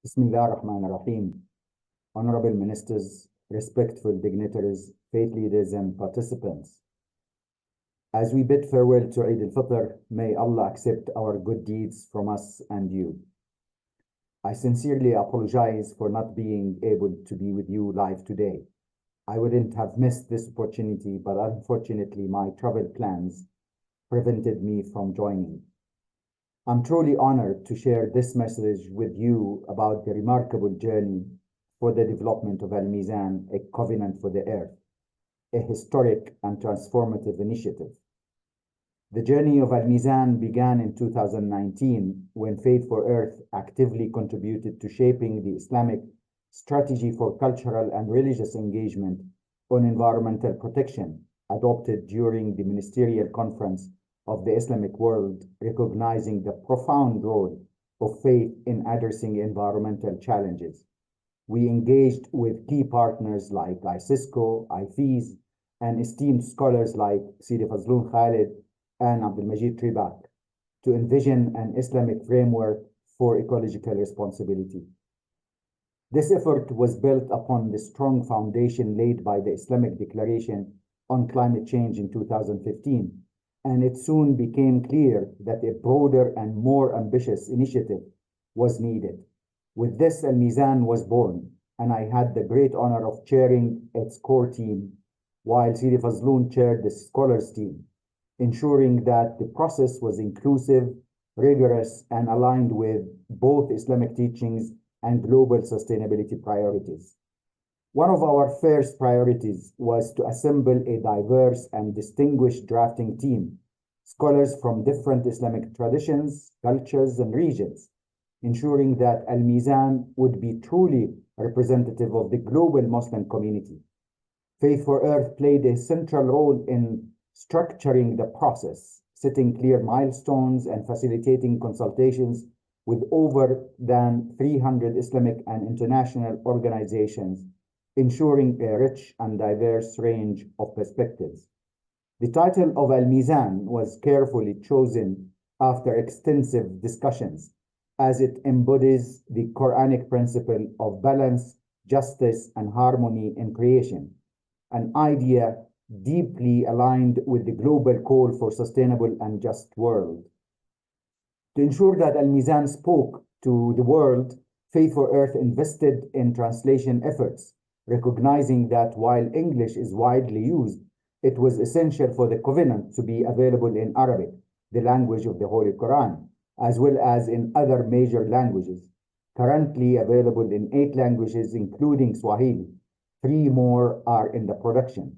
Bismillah ar-Rahman ar-Rahim. Honorable ministers, respectful dignitaries, faith leaders, and participants. As we bid farewell to Eid al-Fitr, may Allah accept our good deeds from us and you. I sincerely apologize for not being able to be with you live today. I wouldn't have missed this opportunity, but unfortunately my travel plans prevented me from joining. I'm truly honored to share this message with you about the remarkable journey for the development of Al-Mizan, a covenant for the earth, a historic and transformative initiative. The journey of Al-Mizan began in 2019 when Faith for Earth actively contributed to shaping the Islamic strategy for cultural and religious engagement on environmental protection adopted during the ministerial conference of the Islamic world, recognizing the profound role of faith in addressing environmental challenges. We engaged with key partners like ICISCO, IFES, and esteemed scholars like Sidi Fazlun Khalid and Abdul Majid Tribak to envision an Islamic framework for ecological responsibility. This effort was built upon the strong foundation laid by the Islamic Declaration on Climate Change in 2015, and it soon became clear that a broader and more ambitious initiative was needed. With this, Al-Mizan was born, and I had the great honor of chairing its core team, while Sidi Fazlun chaired the scholars team, ensuring that the process was inclusive, rigorous, and aligned with both Islamic teachings and global sustainability priorities. One of our first priorities was to assemble a diverse and distinguished drafting team, scholars from different Islamic traditions, cultures, and regions, ensuring that Al-Mizan would be truly representative of the global Muslim community. Faith for Earth played a central role in structuring the process, setting clear milestones and facilitating consultations with over than 300 Islamic and international organizations, ensuring a rich and diverse range of perspectives. The title of Al-Mizan was carefully chosen after extensive discussions, as it embodies the Quranic principle of balance, justice, and harmony in creation, an idea deeply aligned with the global call for sustainable and just world. To ensure that Al-Mizan spoke to the world, Faith for Earth invested in translation efforts, recognizing that while English is widely used, it was essential for the covenant to be available in Arabic, the language of the Holy Quran, as well as in other major languages, currently available in 8 languages, including Swahili. 3 more are in the production.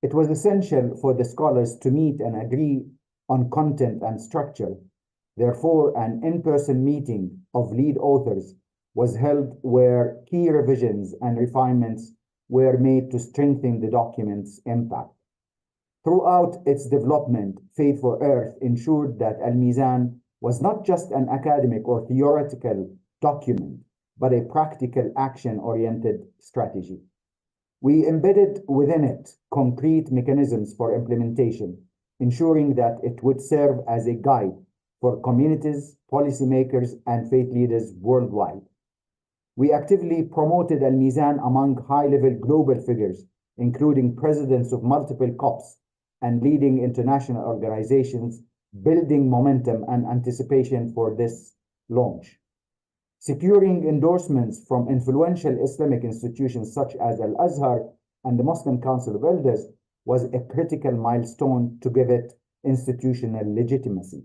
It was essential for the scholars to meet and agree on content and structure. Therefore, an in-person meeting of lead authors was held where key revisions and refinements were made to strengthen the document's impact. Throughout its development, Faith for Earth ensured that Al-Mizan was not just an academic or theoretical document, but a practical action-oriented strategy. We embedded within it concrete mechanisms for implementation, ensuring that it would serve as a guide for communities, policymakers, and faith leaders worldwide. We actively promoted Al-Mizan among high-level global figures, including presidents of multiple COPs and leading international organizations, building momentum and anticipation for this launch. Securing endorsements from influential Islamic institutions such as Al-Azhar and the Muslim Council of Elders was a critical milestone to give it institutional legitimacy.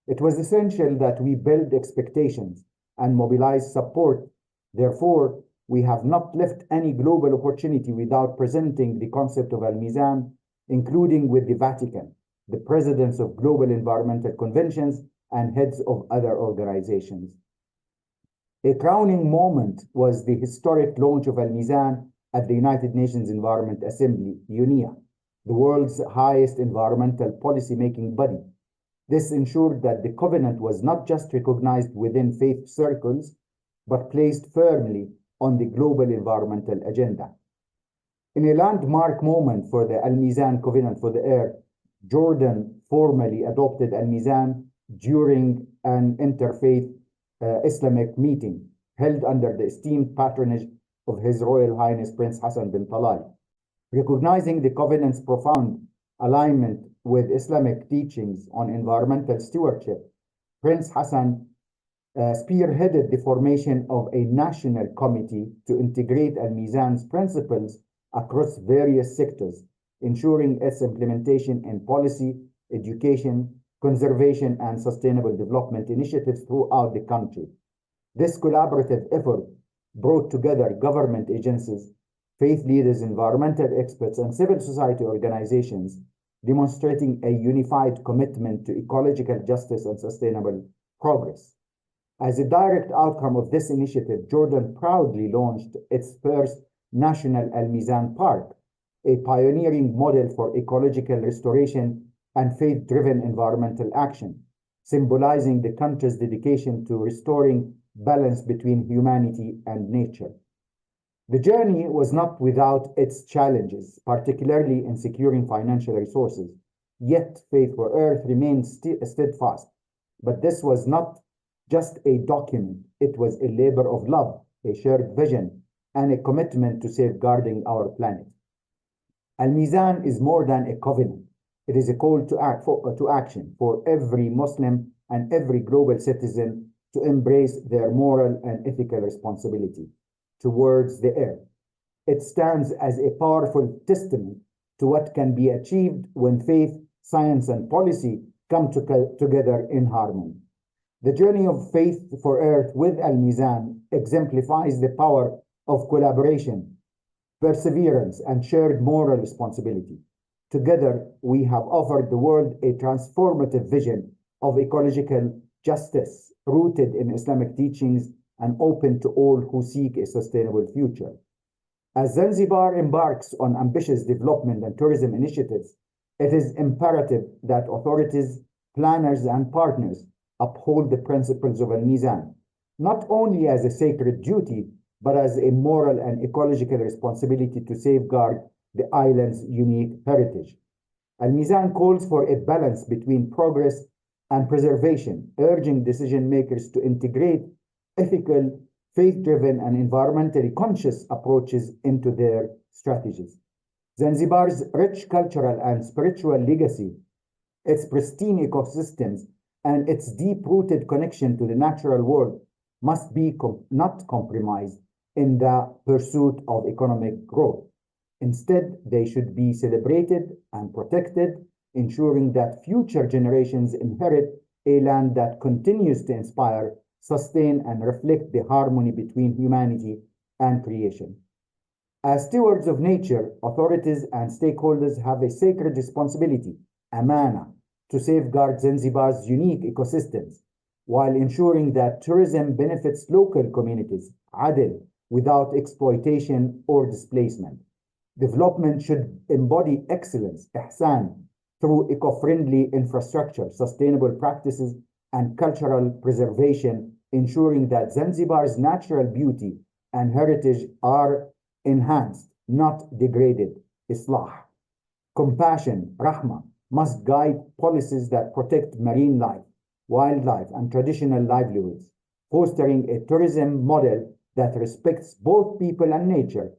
It was essential that we build expectations and mobilize support. Therefore, we have not left any global opportunity without presenting the concept of Al-Mizan, including with the Vatican, the presidents of global environmental conventions, and heads of other organizations. A crowning moment was the historic launch of Al-Mizan at the United Nations Environment Assembly, UNEA, the world's highest environmental policy-making body. This ensured that the covenant was not just recognized within faith circles, but placed firmly on the global environmental agenda. In a landmark moment for the Al-Mizan Covenant for the Earth, Jordan formally adopted Al-Mizan during an interfaith Islamic meeting, held under the esteemed patronage of His Royal Highness Prince Hassan bin Talal. Recognizing the covenant's profound alignment with Islamic teachings on environmental stewardship, Prince Hassan spearheaded the formation of a national committee to integrate Al-Mizan's principles across various sectors, ensuring its implementation in policy, education, conservation, and sustainable development initiatives throughout the country. This collaborative effort brought together government agencies, faith leaders, environmental experts, and civil society organizations, demonstrating a unified commitment to ecological justice and sustainable progress. As a direct outcome of this initiative, Jordan proudly launched its first National Al-Mizan Park, a pioneering model for ecological restoration and faith-driven environmental action, symbolizing the country's dedication to restoring balance between humanity and nature. The journey was not without its challenges, particularly in securing financial resources. Yet Faith for Earth remained steadfast. But this was not just a document, it was a labor of love, a shared vision, and a commitment to safeguarding our planet. Al-Mizan is more than a covenant. It is a call to action for every Muslim and every global citizen to embrace their moral and ethical responsibility towards the earth. It stands as a powerful testament to what can be achieved when faith, science, and policy come together in harmony. The journey of Faith for Earth with Al-Mizan exemplifies the power of collaboration, perseverance, and shared moral responsibility. Together, we have offered the world a transformative vision of ecological justice rooted in Islamic teachings and open to all who seek a sustainable future. As Zanzibar embarks on ambitious development and tourism initiatives, it is imperative that authorities, planners, and partners uphold the principles of Al-Mizan, not only as a sacred duty, but as a moral and ecological responsibility to safeguard the island's unique heritage. Al-Mizan calls for a balance between progress and preservation, urging decision makers to integrate ethical, faith-driven, and environmentally conscious approaches into their strategies. Zanzibar's rich cultural and spiritual legacy, its pristine ecosystems, and its deep-rooted connection to the natural world must be not compromised in the pursuit of economic growth. Instead, they should be celebrated and protected, ensuring that future generations inherit a land that continues to inspire, sustain, and reflect the harmony between humanity and creation. As stewards of nature, authorities and stakeholders have a sacred responsibility, amana, to safeguard Zanzibar's unique ecosystems, while ensuring that tourism benefits local communities, adil, without exploitation or displacement. Development should embody excellence, ihsan, through eco-friendly infrastructure, sustainable practices, and cultural preservation, ensuring that Zanzibar's natural beauty and heritage are enhanced, not degraded. Islah. Compassion, rahmah, must guide policies that protect marine life, wildlife, and traditional livelihoods, fostering a tourism model that respects both people and nature.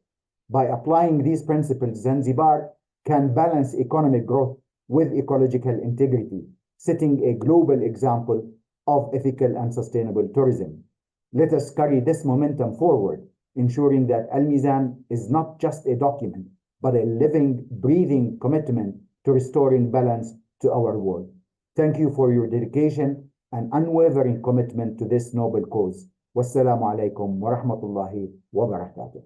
By applying these principles, Zanzibar can balance economic growth with ecological integrity, setting a global example of ethical and sustainable tourism. Let us carry this momentum forward, ensuring that Al-Mizan is not just a document, but a living, breathing commitment to restoring balance to our world. Thank you for your dedication and unwavering commitment to this noble cause. Wassalamu alaikum wa rahmatullahi wa barakatuh.